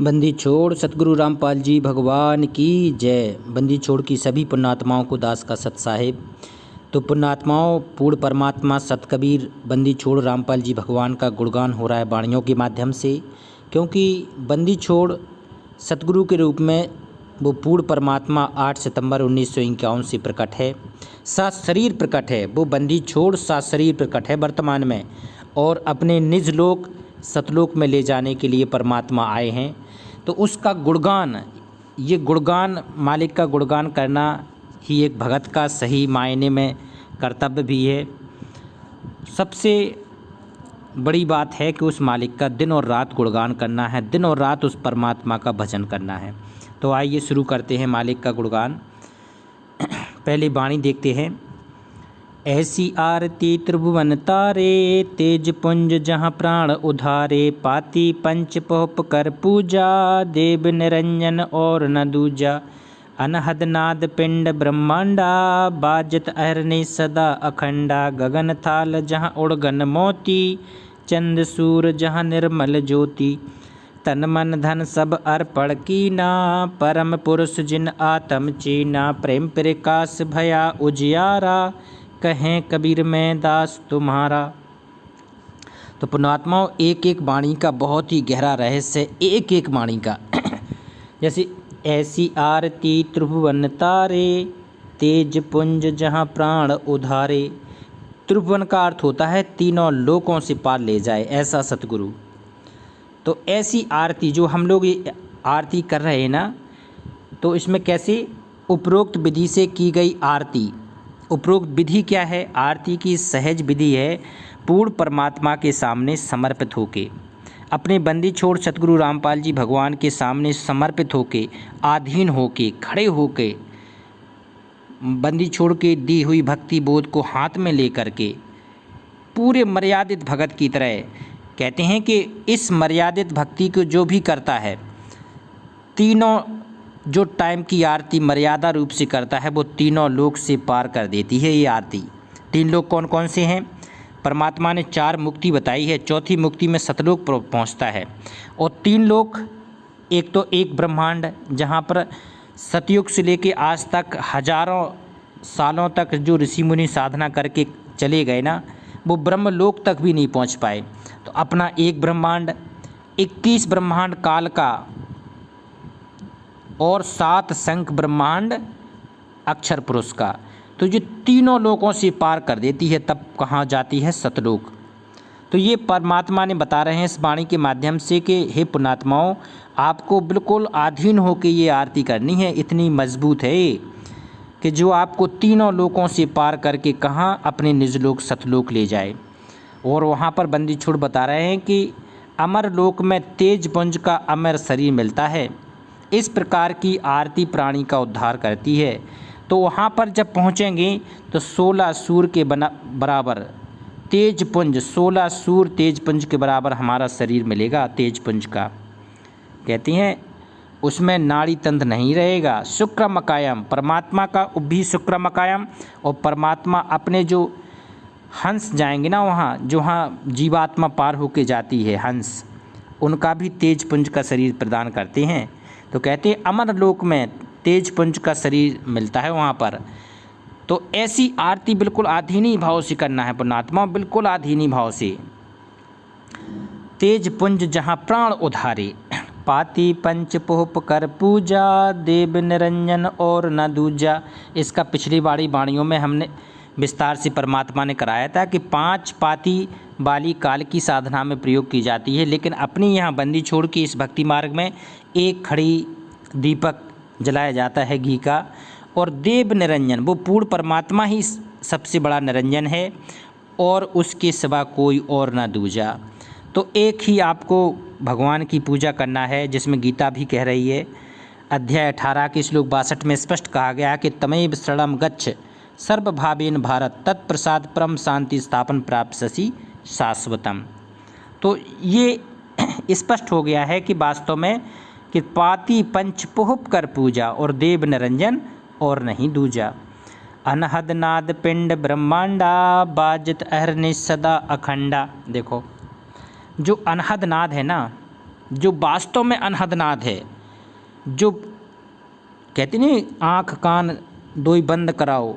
बंदी छोड़ सतगुरु रामपाल जी भगवान की जय। बंदी छोड़ की सभी पुण्यात्माओं को दास का सत साहेब। तो पुण्यात्माओं, पूर्ण परमात्मा सत कबीर बंदी छोड़ रामपाल जी भगवान का गुणगान हो रहा है वाणियों के माध्यम से, क्योंकि बंदी छोड़ सतगुरु के रूप में वो पूर्ण परमात्मा 8 सितंबर 1951 से प्रकट है, सात शरीर प्रकट है। वो बंदी छोड़ सात शरीर प्रकट है वर्तमान में, और अपने निज लोक सतलोक में ले जाने के लिए परमात्मा आए हैं। तो उसका गुणगान, ये गुणगान, मालिक का गुणगान करना ही एक भगत का सही मायने में कर्तव्य भी है। सबसे बड़ी बात है कि उस मालिक का दिन और रात गुणगान करना है, दिन और रात उस परमात्मा का भजन करना है। तो आइए शुरू करते हैं मालिक का गुणगान। पहले वाणी देखते हैं। ऐसी आरती त्रिभुवन तारे, तेज पुंज जहाँ प्राण उधारे, पाती पंच पोप कर पूजा, देव निरंजन और न दूजा, अनहद नाद पिंड ब्रह्मांडा, बाजत अहरने सदा अखंडा, गगन थाल जहाँ उड़गन मोती, चंद सूर जहाँ निर्मल ज्योति, तन मन धन सब अर्पण कीना, परम पुरुष जिन आत्म चीना, प्रेम प्रकाश भया उजियारा, कहें कबीर में दास तुम्हारा। तो पुण्यात्माओं, एक एक वाणी का बहुत ही गहरा रहस्य, एक एक वाणी का। जैसे ऐसी आरती त्रिभुवन तारे, तेज पुंज जहाँ प्राण उधारे। त्रिभुवन का अर्थ होता है तीनों लोकों से पार ले जाए, ऐसा सतगुरु। तो ऐसी आरती जो हम लोग ये आरती कर रहे हैं ना, तो इसमें कैसे उपरोक्त विधि से की गई आरती। उपरोक्त विधि क्या है? आरती की सहज विधि है पूर्ण परमात्मा के सामने समर्पित होके, अपने बंदी छोड़ सतगुरु रामपाल जी भगवान के सामने समर्पित होके, आधीन होके, खड़े होके, बंदी छोड़ के दी हुई भक्ति बोध को हाथ में लेकर के, पूरे मर्यादित भगत की तरह। कहते हैं कि इस मर्यादित भक्ति को जो भी करता है, तीनों जो टाइम की आरती मर्यादा रूप से करता है, वो तीनों लोक से पार कर देती है ये आरती। तीन लोक कौन कौन से हैं? परमात्मा ने चार मुक्ति बताई है, चौथी मुक्ति में सतलोक पहुंचता है। और तीन लोक, एक तो एक ब्रह्मांड जहाँ पर सतयुग से लेके आज तक हजारों सालों तक जो ऋषि मुनि साधना करके चले गए ना, वो ब्रह्मलोक तक भी नहीं पहुँच पाए। तो अपना एक ब्रह्मांड, 21 ब्रह्मांड काल का, और 7 शंख ब्रह्मांड अक्षर पुरुष का। तो ये तीनों लोकों से पार कर देती है, तब कहाँ जाती है? सतलोक। तो ये परमात्मा ने बता रहे हैं इस वाणी के माध्यम से कि हे पुण्यात्माओं, आपको बिल्कुल अधीन होकर ये आरती करनी है। इतनी मजबूत है ये कि जो आपको तीनों लोकों से पार करके कहाँ? अपने निज लोक सतलोक ले जाए। और वहाँ पर बंदी छोड़ बता रहे हैं कि अमर लोक में तेज पुंज का अमर शरीर मिलता है। इस प्रकार की आरती प्राणी का उद्धार करती है। तो वहाँ पर जब पहुँचेंगे तो 16 सूर के बराबर तेज पुंज, 16 सूर तेज पुंज के बराबर हमारा शरीर मिलेगा तेज पुंज का। कहते हैं उसमें नाड़ी तंत्र नहीं रहेगा, शुक्रमकायम, परमात्मा का भी शुक्रमकायम। और परमात्मा अपने जो हंस जाएंगे ना वहाँ, जो वहाँ जीवात्मा पार होके जाती है हंस, उनका भी तेज पुंज का शरीर प्रदान करते हैं। तो कहते हैं अमर लोक में तेज पुंज का शरीर मिलता है वहाँ पर। तो ऐसी आरती बिल्कुल आधीनी भाव से करना है पुण्यात्मा, बिल्कुल आधीनी भाव से। तेज पुंज जहाँ प्राण उधारे, पाती पंच पोप कर पूजा, देव निरंजन और न दूजा। इसका पिछली वाणियों में हमने विस्तार से परमात्मा ने कराया था कि 5 पाती वाली काल की साधना में प्रयोग की जाती है, लेकिन अपनी यहाँ बंदी छोड़ के इस भक्ति मार्ग में एक खड़ी दीपक जलाया जाता है घी का। और देव निरंजन, वो पूर्ण परमात्मा ही सबसे बड़ा निरंजन है, और उसके सिवा कोई और ना दूजा। तो एक ही आपको भगवान की पूजा करना है, जिसमें गीता भी कह रही है, अध्याय 18 के श्लोक 62 में स्पष्ट कहा गया कि तमेव शरणं गच्छ सर्वभावेन भारत, तत्प्रसाद परम शांति स्थापन प्राप्स्यसि शाश्वतम। तो ये स्पष्ट हो गया है कि वास्तव में कि पाती पंच पोहप कर पूजा, और देव निरंजन और नहीं दूजा। अनहद नाद पिंड ब्रह्मांडा, बाजत अहरने सदा अखंडा। देखो जो अनहद नाद है ना, जो वास्तव में अनहद नाद है, जो कहते नहीं आँख कान दोई बंद कराओ,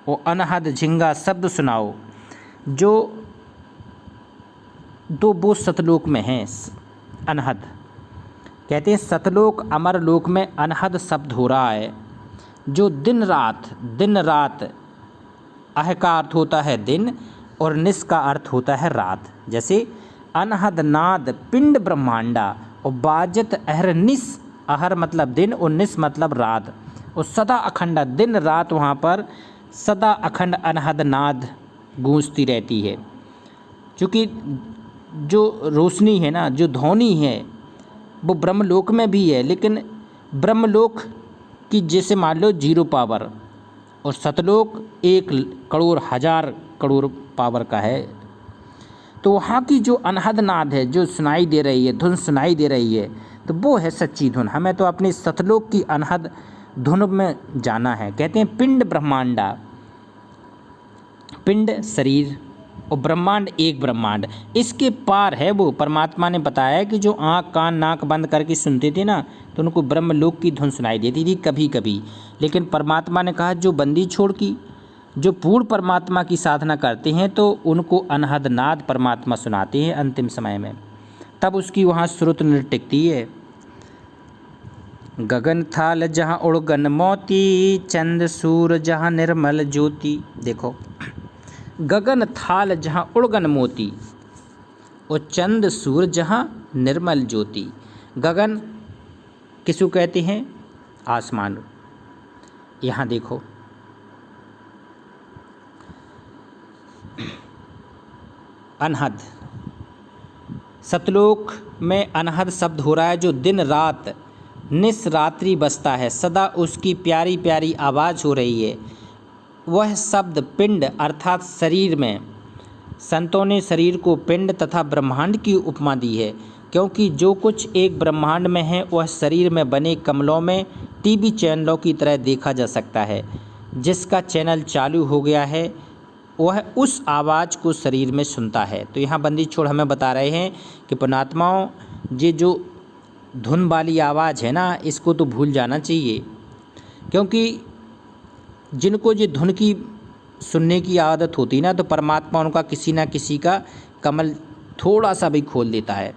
वो अनहद झिंगा शब्द सुनाओ, जो दो वो सतलोक में हैं अनहद। कहते हैं सतलोक अमर लोक में अनहद शब्द हो रहा है, जो दिन रात अह का अर्थ होता है दिन और निस का अर्थ होता है रात। जैसे अनहद नाद पिंड ब्रह्मांडा और बाजत अहर निस, अहर मतलब दिन और निस मतलब रात, और सदा अखंड दिन रात वहाँ पर सदा अखंड अनहद नाद गूंजती रहती है। क्योंकि जो रोशनी है ना, जो ध्वनि है वो ब्रह्मलोक में भी है, लेकिन ब्रह्मलोक की जैसे मान लो 0 पावर और सतलोक 1 करोड़ 1000 करोड़ पावर का है। तो वहाँ की जो अनहद नाद है, जो सुनाई दे रही है, धुन सुनाई दे रही है, तो वो है सच्ची धुन। हमें तो अपनी सतलोक की अनहद धुन में जाना है। कहते हैं पिंड ब्रह्मांडा, पिंड शरीर और ब्रह्मांड एक ब्रह्मांड, इसके पार है वो। परमात्मा ने बताया कि जो आँख कान नाक बंद करके सुनते थे ना, तो उनको ब्रह्मलोक की धुन सुनाई देती थी कभी कभी। लेकिन परमात्मा ने कहा जो बंदी छोड़ की, जो पूर्ण परमात्मा की साधना करते हैं, तो उनको अनहद नाद परमात्मा सुनाते हैं अंतिम समय में, तब उसकी वहाँ श्रुत नृत्य टिकती है। गगन थाल जहाँ उड़गन मोती, चंद सूर जहाँ निर्मल ज्योति। देखो गगन थाल जहाँ उड़गन मोती और चंद सूर जहाँ निर्मल ज्योति। गगन किसको कहते हैं? आसमान। यहाँ देखो अनहद, सतलोक में अनहद शब्द हो रहा है, जो दिन रात निस रात्रि बसता है, सदा उसकी प्यारी प्यारी आवाज़ हो रही है। वह शब्द पिंड अर्थात शरीर में, संतों ने शरीर को पिंड तथा ब्रह्मांड की उपमा दी है, क्योंकि जो कुछ एक ब्रह्मांड में है वह शरीर में बने कमलों में टीवी चैनलों की तरह देखा जा सकता है। जिसका चैनल चालू हो गया है वह उस आवाज़ को शरीर में सुनता है। तो यहाँ बंदी छोड़ हमें बता रहे हैं कि पुणात्माओं, ये जो धुन वाली आवाज़ है ना, इसको तो भूल जाना चाहिए, क्योंकि जिनको ये धुन की सुनने की आदत होती है ना, तो परमात्मा उनका किसी ना किसी का कमल थोड़ा सा भी खोल देता है,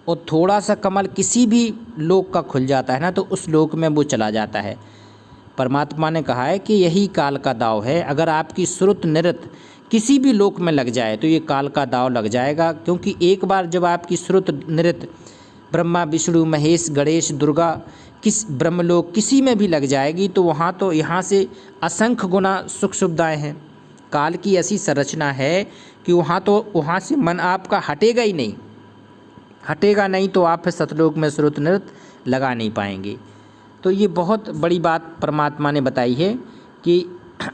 और थोड़ा सा कमल किसी भी लोक का खुल जाता है ना, तो उस लोक में वो चला जाता है। परमात्मा ने कहा है कि यही काल का दाव है। अगर आपकी श्रुत नृत्य किसी भी लोक में लग जाए तो ये काल का दाव लग जाएगा, क्योंकि एक बार जब आपकी श्रुत नृत्य ब्रह्मा विष्णु महेश गणेश दुर्गा किस ब्रह्मलोक किसी में भी लग जाएगी, तो वहाँ तो यहाँ से असंख्य गुना सुख सुविधाएँ हैं। काल की ऐसी संरचना है कि वहाँ से मन आपका हटेगा ही नहीं, हटेगा नहीं, तो आप फिर सतलोक में श्रुत नृत्य लगा नहीं पाएंगे। तो ये बहुत बड़ी बात परमात्मा ने बताई है कि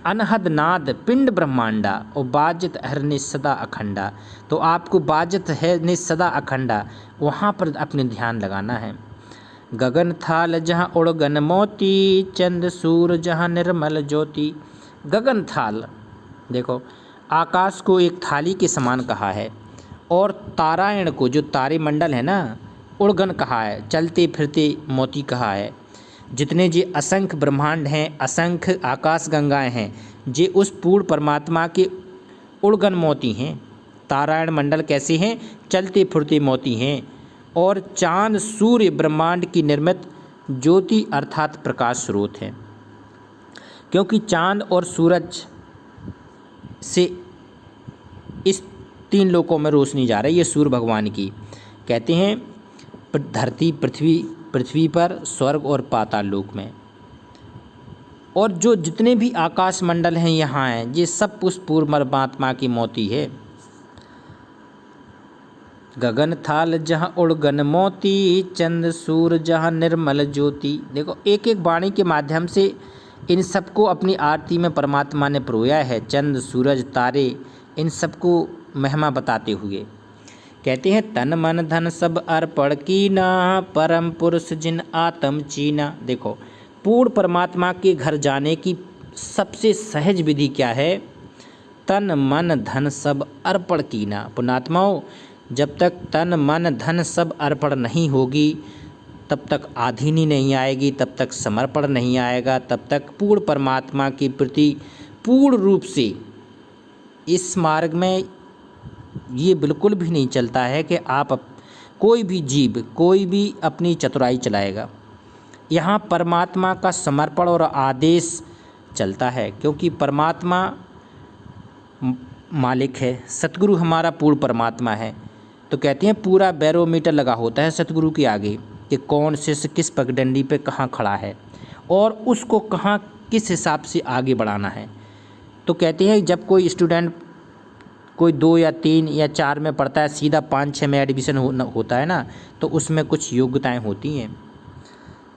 अनहद नाद पिंड ब्रह्मांडा और बाजत हर निसदा अखंडा। तो आपको बाजत है निसदा अखंडा, वहाँ पर अपने ध्यान लगाना है। गगन थाल जहाँ उड़गन मोती, चंद सूर जहाँ निर्मल ज्योति। गगन थाल, देखो आकाश को एक थाली के समान कहा है, और तारायण को, जो तारे मंडल है ना, उड़गन कहा है, चलते फिरते मोती कहा है। जितने जे असंख्य ब्रह्मांड हैं, असंख्य आकाश गंगाएं हैं, जे उस पूर्ण परमात्मा के उड़गन मोती हैं। तारायण मंडल कैसे हैं? चलते फिरते मोती हैं। और चांद सूर्य ब्रह्मांड की निर्मित ज्योति अर्थात प्रकाश स्रोत है, क्योंकि चांद और सूरज से इस 3 लोकों में रोशनी जा रही है, ये सूर्य भगवान की। कहते हैं धरती पृथ्वी पर, स्वर्ग और पाताल लोक में, और जो जितने भी आकाश मंडल हैं यहाँ हैं, ये सब उस पूर्ण परमात्मा की मोती है। गगन थाल जहाँ उड़गन मोती, चंद सूर जहाँ निर्मल ज्योति। देखो एक एक वाणी के माध्यम से इन सबको अपनी आरती में परमात्मा ने परोया है। चंद सूरज तारे, इन सबको महिमा बताते हुए कहते हैं तन मन धन सब अर्पण कीना, परम पुरुष जिन आत्म चीना। देखो पूर्ण परमात्मा के घर जाने की सबसे सहज विधि क्या है? तन मन धन सब अर्पण कीना। पुण्यात्माओं, जब तक तन मन धन सब अर्पण नहीं होगी, तब तक आधीनी नहीं आएगी, तब तक समर्पण नहीं आएगा, तब तक पूर्ण परमात्मा के प्रति पूर्ण रूप से इस मार्ग में ये बिल्कुल भी नहीं चलता है कि कोई भी जीव कोई भी अपनी चतुराई चलाएगा। यहाँ परमात्मा का समर्पण और आदेश चलता है, क्योंकि परमात्मा मालिक है, सतगुरु हमारा पूर्ण परमात्मा है। तो कहते हैं पूरा बैरोमीटर लगा होता है सतगुरु के आगे कि कौन शिष्य किस पगडंडी पे कहाँ खड़ा है और उसको कहाँ किस हिसाब से आगे बढ़ाना है। तो कहते हैं जब कोई स्टूडेंट कोई 2 या 3 या 4 में पढ़ता है, सीधा 5-6 में एडमिशन होता है ना, तो उसमें कुछ योग्यताएं होती हैं।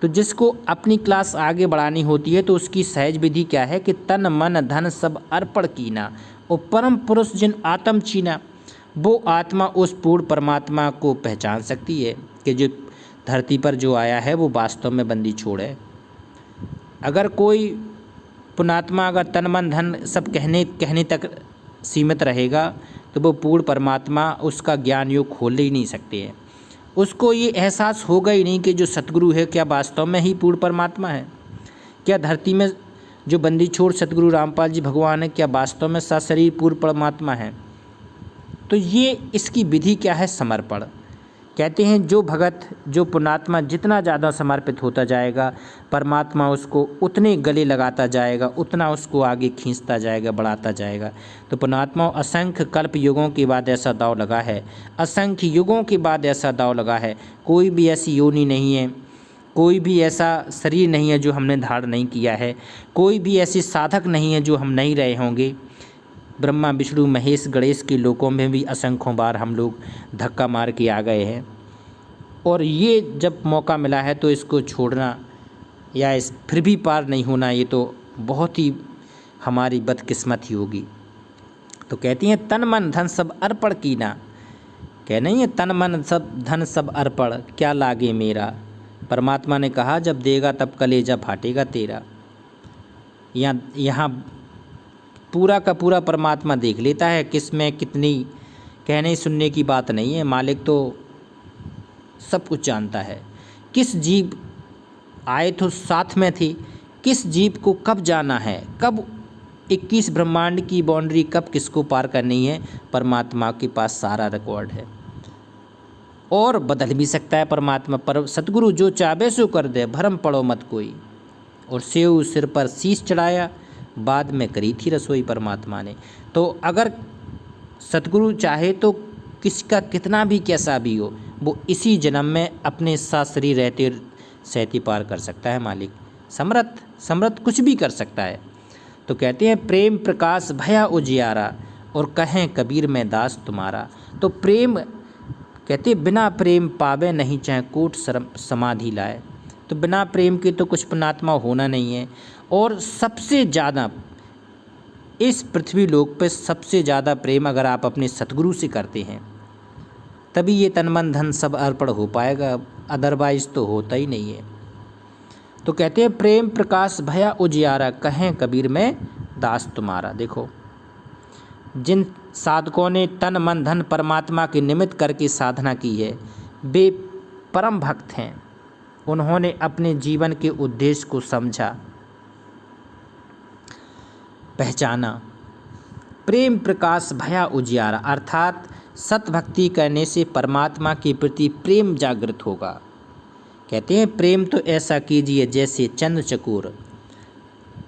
तो जिसको अपनी क्लास आगे बढ़ानी होती है तो उसकी सहज विधि क्या है कि तन मन धन सब अर्पण कीना और परम पुरुष जिन आत्म चीना, वो आत्मा उस पूर्ण परमात्मा को पहचान सकती है कि जो धरती पर जो आया है वो वास्तव में बंदी छोड़ है। अगर कोई पुण्यात्मा अगर तन मन धन सब कहने तक सीमित रहेगा तो वो पूर्ण परमात्मा उसका ज्ञान योग खोल ही नहीं सकते हैं। उसको ये एहसास होगा ही नहीं कि जो सतगुरु है क्या वास्तव में ही पूर्ण परमात्मा है, क्या धरती में जो बंदी छोड़ सतगुरु रामपाल जी भगवान है क्या वास्तव में सशरीर पूर्ण परमात्मा है। तो ये इसकी विधि क्या है, समर्पण। कहते हैं जो भगत जो पुण्यात्मा जितना ज़्यादा समर्पित होता जाएगा, परमात्मा उसको उतने गले लगाता जाएगा, उतना उसको आगे खींचता जाएगा, बढ़ाता जाएगा। तो पुण्यात्मा असंख्य कल्प युगों के बाद ऐसा दांव लगा है, असंख्य युगों के बाद ऐसा दांव लगा है। कोई भी ऐसी योनि नहीं है, कोई भी ऐसा शरीर नहीं है जो हमने धारण नहीं किया है, कोई भी ऐसी साधक नहीं है जो हम नहीं रहे होंगे। ब्रह्मा विष्णु महेश गणेश के लोकों में भी असंख्यों बार हम लोग धक्का मार के आ गए हैं, और ये जब मौका मिला है तो इसको छोड़ना या इस फिर भी पार नहीं होना, ये तो बहुत ही हमारी बदकिस्मत ही होगी। तो कहती हैं तन मन धन सब अर्पण कीना, कह नहीं है तन मन सब धन सब अर्पण क्या लागे मेरा। परमात्मा ने कहा जब देगा तब कलेजा फाटेगा तेरा। यहाँ पूरा का पूरा परमात्मा देख लेता है, किस में कितनी कहने सुनने की बात नहीं है। मालिक तो सब कुछ जानता है। किस जीव आए तो साथ में थे, किस जीव को कब जाना है, कब 21 ब्रह्मांड की बाउंड्री कब किसको पार करनी है, परमात्मा के पास सारा रिकॉर्ड है। और बदल भी सकता है परमात्मा, पर सतगुरु जो चाहे सो कर दे, भरम पड़ो मत कोई। और सेव सिर पर शीश चढ़ाया, बाद में करी थी रसोई परमात्मा ने। तो अगर सतगुरु चाहे तो किसका कितना भी कैसा भी हो, वो इसी जन्म में अपने साथ शरीर रहते सहती पार कर सकता है। मालिक समर्थ कुछ भी कर सकता है। तो कहते हैं प्रेम प्रकाश भया उजियारा और कहें कबीर में दास तुम्हारा। तो प्रेम कहते बिना प्रेम पावे नहीं चाहे कोट समाधि लाए। तो बिना प्रेम के तो कुछ पुण्यात्मा होना नहीं है। और सबसे ज़्यादा इस पृथ्वी लोक पे सबसे ज़्यादा प्रेम अगर आप अपने सतगुरु से करते हैं तभी ये तन मन धन सब अर्पण हो पाएगा, अदरवाइज तो होता ही नहीं है। तो कहते हैं प्रेम प्रकाश भया उजियारा कहें कबीर में दास तुम्हारा। देखो जिन साधकों ने तन मन धन परमात्मा के निमित्त करके साधना की है वे परम भक्त हैं। उन्होंने अपने जीवन के उद्देश्य को समझा, पहचाना। प्रेम प्रकाश भया उजियारा अर्थात सत भक्ति करने से परमात्मा के प्रति प्रेम जागृत होगा। कहते हैं प्रेम तो ऐसा कीजिए जैसे चंद्र चकोर,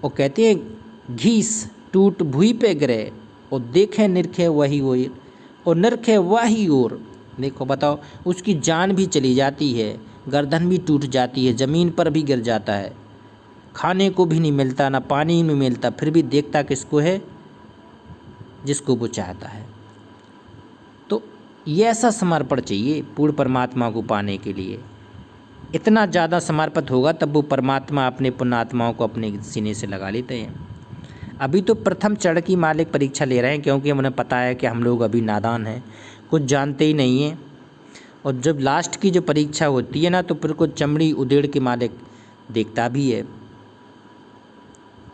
और कहते हैं घीस टूट भुई पे गिरे और देखे निरखे वही ओर और निरखे वही ओर। देखो बताओ, उसकी जान भी चली जाती है, गर्दन भी टूट जाती है, ज़मीन पर भी गिर जाता है, खाने को भी नहीं मिलता, ना पानी में मिलता, फिर भी देखता किसको है, जिसको वो चाहता है। तो ये ऐसा समर्पण चाहिए पूर्ण परमात्मा को पाने के लिए। इतना ज़्यादा समर्पित होगा तब वो परमात्मा अपने पुण्यात्माओं को अपने सीने से लगा लेते हैं। अभी तो प्रथम चरण की मालिक परीक्षा ले रहे हैं, क्योंकि उन्हें पता है कि हम लोग अभी नादान हैं, कुछ जानते ही नहीं हैं। और जब लास्ट की जो परीक्षा होती है ना, तो फिर कुछ चमड़ी उधेड़ के मालिक देखता भी है,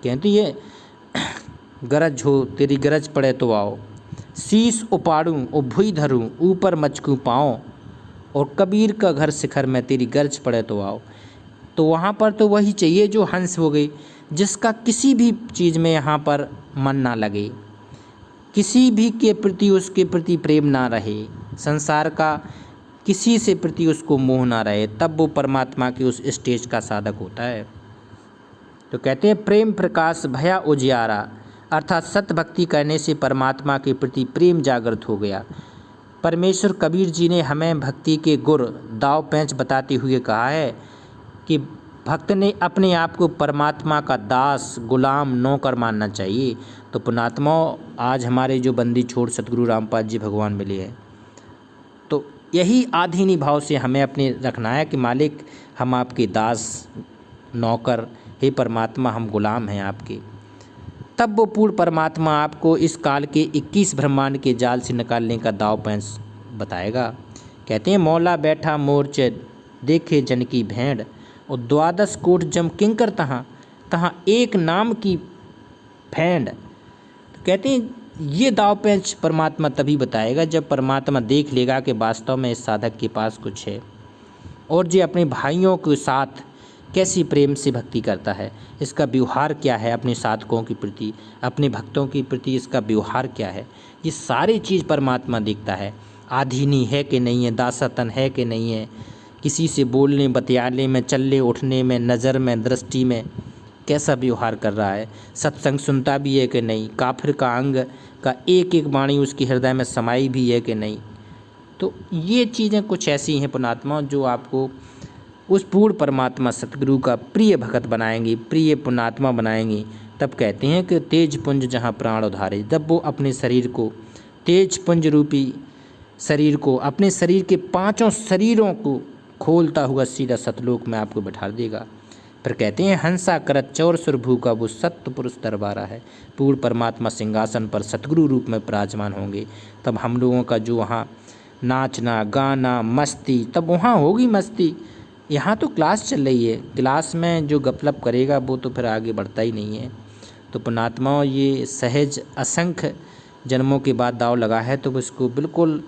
कहती है गरज हो तेरी गरज पड़े तो आओ, शीश उपाड़ूं और भुई धरूं, ऊपर मचकूं पाँव, और कबीर का घर शिखर में तेरी गर्ज पड़े तो आओ। तो वहाँ पर तो वही चाहिए जो हंस हो गई, जिसका किसी भी चीज़ में यहाँ पर मन ना लगे, किसी भी के प्रति उसके प्रति प्रेम ना रहे, संसार का किसी से प्रति उसको मोह ना रहे, तब वो परमात्मा के उस स्टेज का साधक होता है। तो कहते हैं प्रेम प्रकाश भया उजियारा, अर्थात सत्य भक्ति करने से परमात्मा के प्रति प्रेम जागृत हो गया। परमेश्वर कबीर जी ने हमें भक्ति के गुर दाव पेंच बताते हुए कहा है कि भक्त ने अपने आप को परमात्मा का दास, गुलाम, नौकर मानना चाहिए। तो पुण्यात्माओं, आज हमारे जो बंदी छोड़ सतगुरु रामपाल जी भगवान मिले हैं, तो यही आधीनी भाव से हमें अपने रखना है कि मालिक हम आपके दास, नौकर, हे परमात्मा हम गुलाम हैं आपके। तब वो पूर्ण परमात्मा आपको इस काल के 21 ब्रह्मांड के जाल से निकालने का दाव पेंच बताएगा। कहते हैं मौला बैठा मोर्चे देखे जन की भेंड़, और 12 कोट जम किंकर तहाँ, तहाँ एक नाम की भेंड़। तो कहते हैं ये दाव पेंच परमात्मा तभी बताएगा जब परमात्मा देख लेगा कि वास्तव में इस साधक के पास कुछ है, और जो अपने भाइयों के साथ कैसी प्रेम से भक्ति करता है, इसका व्यवहार क्या है अपने साधकों के प्रति, अपने भक्तों के प्रति इसका व्यवहार क्या है, ये सारी चीज़ परमात्मा देखता है। आधीनी है कि नहीं है, दासतन है कि नहीं है, किसी से बोलने बतियाने में, चलने उठने में, नज़र में, दृष्टि में कैसा व्यवहार कर रहा है, सत्संग सुनता भी है कि नहीं, काफिर का अंग का एक एक वाणी उसके हृदय में समाई भी है कि नहीं। तो ये चीज़ें कुछ ऐसी हैं पुण्यात्मा जो आपको उस पूर्ण परमात्मा सतगुरु का प्रिय भगत बनाएंगी, प्रिय पुण्यात्मा बनाएंगी। तब कहते हैं कि तेज पुंज जहाँ प्राण उधारे, जब वो अपने शरीर को, तेज पुंज रूपी शरीर को, अपने शरीर के 5 शरीरों को खोलता हुआ सीधा सतलोक में आपको बैठा देगा। फिर कहते हैं हंसा करत चौर सुरभू का वो सत्य पुरुष दरबारा है। पूर्ण परमात्मा सिंहासन पर सतगुरु रूप में विराजमान होंगे। तब हम लोगों का जो वहाँ नाचना, गाना, मस्ती, तब वहाँ होगी मस्ती। यहाँ तो क्लास चल रही है, क्लास में जो गपलप करेगा वो तो फिर आगे बढ़ता ही नहीं है। तो पुण्यात्माओं, ये सहज असंख्य जन्मों के बाद दाव लगा है, तो इसको बिल्कुल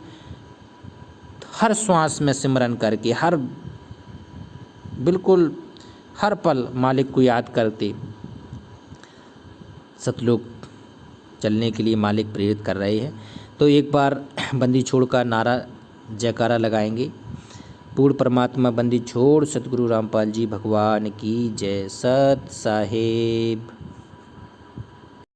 हर श्वास में सिमरन करके, बिल्कुल हर पल मालिक को याद करते सतलोक चलने के लिए मालिक प्रेरित कर रहे हैं। तो एक बार बंदी छोड़ का नारा जयकारा लगाएंगे। पूर्ण परमात्मा बंदी छोड़ सतगुरु रामपाल जी भगवान की जय। सत साहेब।